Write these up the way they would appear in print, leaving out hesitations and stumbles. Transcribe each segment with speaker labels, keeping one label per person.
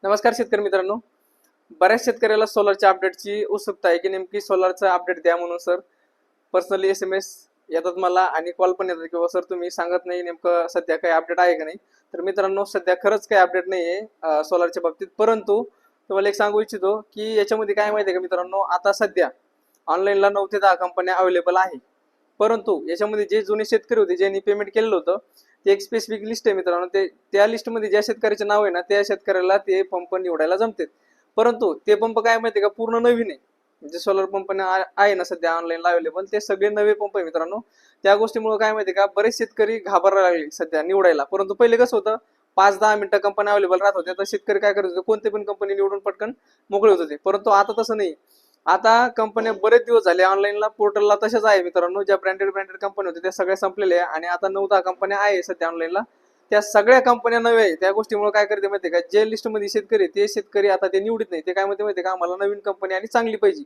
Speaker 1: नमस्कार शेतकरी मित्रांनो. बऱ्याच शेतकऱ्याला सोलरच्या अपडेटची उत्सुकता आहे की नेमकी सोलरचा अपडेट द्या म्हणून सर. पर्सनली SMS येतात मला आणि कॉल पण येतात किंवा सर तुम्ही सांगत नाही नेमकं सध्या काही अपडेट आहे का नाही. तर मित्रांनो सध्या खरंच काही अपडेट नाही आहे सोलरच्या बाबतीत. परंतु तुम्हाला एक सांगू इच्छितो की याच्यामध्ये काय माहिती आहे का मित्रांनो, आता सध्या ऑनलाईनला 9 ते 10 कंपन्या अवेलेबल आहे. परंतु याच्यामध्ये जे जुने शेतकरी होते ज्यांनी पेमेंट केलेलं होतं ते एक स्पेसिफिक लिस्ट आहे मित्रांनो. त्या लिस्टमध्ये ज्या शेतकऱ्याचे नाव आहे ना त्या शेतकऱ्याला ते पंप निवडायला जमतात. परंतु ते पंप काय माहिती का पूर्ण नवीन आहे. जे सोलर पंप आहे ना सध्या ऑनलाईनला अवेलेबल ते सगळे नवे पंप आहे मित्रांनो. त्या गोष्टीमुळे काय माहिती का बरेच शेतकरी घाबरायला लागले सध्या निवडायला. परंतु पहिले कसं होतं 5-10 मिनिटं कंपन्या अवेलेबल राहत होत्या तर शेतकरी काय करत होते कोणते पण कंपनी निवडून पटकन मोकळे होत होते. परंतु आता तसं नाही. आता कंपन्या बरेच दिवस झाले ऑनलाईनला पोर्टलला तशाच आहे मित्रांनो. ज्या ब्रँडेड कंपन्या होत्या त्या सगळ्या संपलेल्या आहे आणि आता 9-10 कंपन्या आहे सध्या ऑनलाईनला. त्या सगळ्या कंपन्या नव्या आहे. त्या गोष्टीमुळे काय करते माहिती का जे लिस्टमध्ये शेतकरी ते शेतकरी आता ते निवडत नाही. ते काय म्हणते माहिती का आम्हाला नवीन कंपनी आणि चांगली पाहिजे.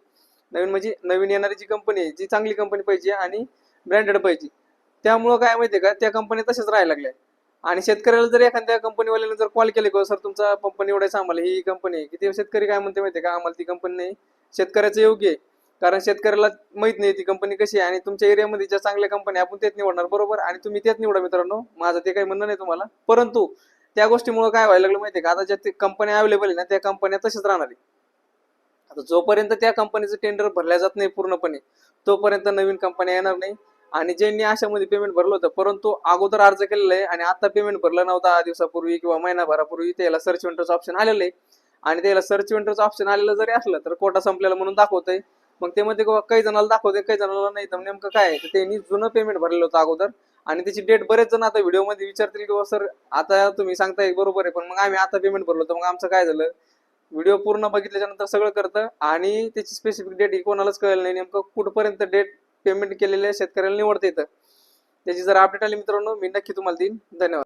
Speaker 1: नवीन म्हणजे नवीन येणारी जी कंपनी आहे जी चांगली कंपनी पाहिजे आणि ब्रँडेड पाहिजे. त्यामुळं काय माहिती का त्या कंपन्या तशाच राहायला लागल्या. आणि शेतकऱ्याला जर एखाद्या कंपनीवाल्याने जर कॉल केले की सर तुमचा पंप निवडायचा आम्हाला ही कंपनी आहे की ते शेतकरी काय म्हणते माहिती का आम्हाला ती कंपनी नाही. शेतकऱ्याचं योग्य आहे कारण शेतकऱ्याला माहित नाही ती कंपनी कशी आहे आणि तुमच्या एरियामध्ये ज्या चांगल्या कंपनी आपण तेच निवडणार बरोबर आणि तुम्ही तेच निवडा मित्रांनो. माझं ते काही म्हणणं नाही तुम्हाला. परंतु त्या गोष्टीमुळे काय व्हायला लागलं माहितीये का आता ज्या कंपन्या अवेलेबल आहे ना त्या कंपन्या तशाच राहणार आहे. आता जोपर्यंत त्या कंपनीचं टेंडर भरल्या जात नाही पूर्णपणे तोपर्यंत नवीन कंपन्या येणार नाही. आणि ज्यांनी अशामध्ये पेमेंट भरलं होतं परंतु अगोदर अर्ज केलेला आहे आणि आता पेमेंट भरलं 9-10 दिवसापूर्वी किंवा महिनाभरापूर्वी त्याला सर्च विंडोचं ऑप्शन आलेलं आहे. आणि त्याला सर्च विंडोचं ऑप्शन आलेलं जरी असलं तर कोटा संपलेला म्हणून दाखवतंय. मग ते मध्ये काही जणाला दाखवते काही जणाला नाही. तर नेमकं काय आहे त्यांनी जुनं पेमेंट भरलेलं होतं अगोदर आणि त्याची डेट बरेच जण आता व्हिडिओमध्ये विचारतील की सर आता तुम्ही सांगताय बरोबर आहे पण मग आम्ही आता पेमेंट भरलो तर मग आमचं काय झालं. व्हिडिओ पूर्ण बघितल्याच्या नंतर सगळं करतं आणि त्याची स्पेसिफिक डेट ही कोणालाच कळलं नाही नेमकं कुठपर्यंत डेट पेमेंट केलेल्या शेतकऱ्याला निवडता येतं. त्याची जर अपडेट आली मित्रांनो मी नक्की तुम्हाला देईन. धन्यवाद.